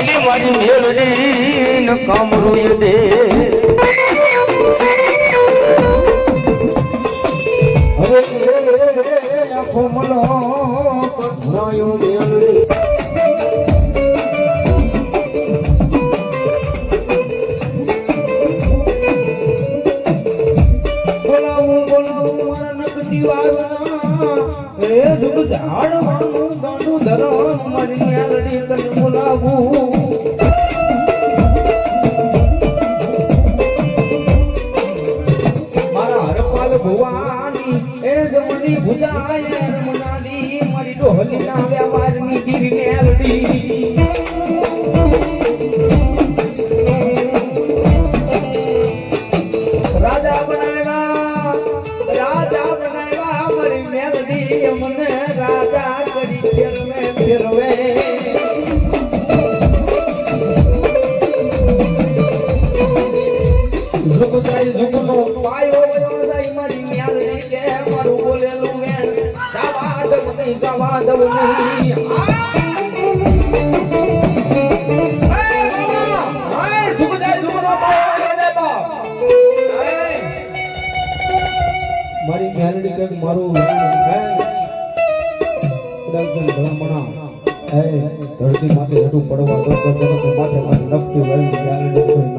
આલી મારી મેલડી ન કામરું દે અરે આખો મલો નાયો મેલડી ઝાડવાનું ગાંડું ધરણ મારી મેલડી તને બોલાવું મારા હરપાલ ભુવાની એ જમણી ભુજાય રમનાની મારી ડોહલી ના વ્યવહારની ગીરી મેલડી રાજા બનાવ્યા મારી મેલડી મને રાજા કરી ફેરવે ઝુકનો પાયો જાય મારી મેલડી કે મારું બોલેલું મેં જવા દઉં નહીં મારી મેલડી કે મારું ધરતી માથે હેઠું પડવા દો માથે નક્કી વળી મેલડી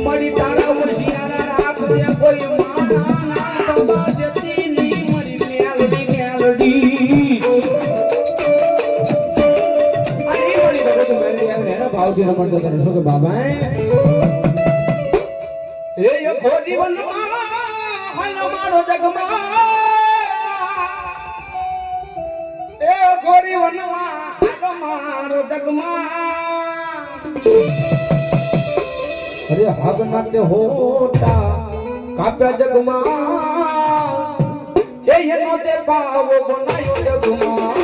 મળી તારા મુશિયારા રાખજે કોઈ માના ના દબા જતી ની મરી મેલડી ભાવથી રમણ કરતા રહેશો કે બાબા એ ખોટી વનમાં હાલો મારો જગમાં એ ખોટી વનમાં હાલો મારો જગમાં અરે હાગ નાતે હોટા કાપ્યા જગમાં એ એનો તે પાવો બનાયો જગમાં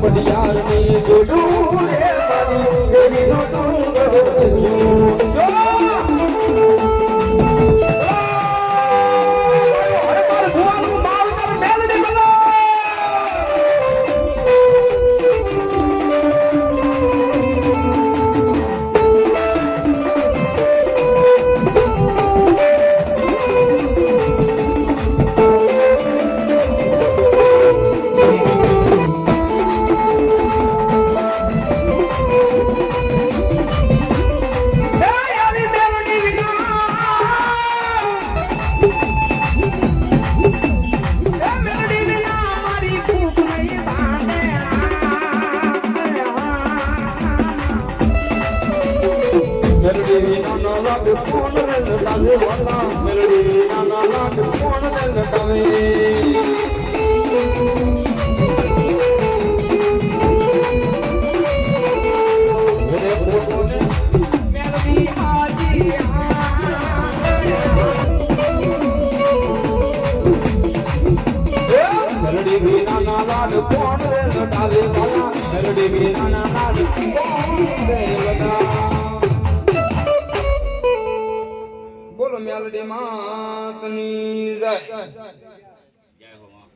પડિયાર ની ગોડું રે મારી દેવી નો તું નાના લાડ કોણ રે લટાવે વાલા મેલડી નાના લાડ કોણ રે લટાવે મેલડી ભી નાના લાડ કોણ રે લટાવે વાલા મેલડી ભી નાના લાડ કોણ રે લટાવે બોલો મેલડી માતની જય જય હો માં.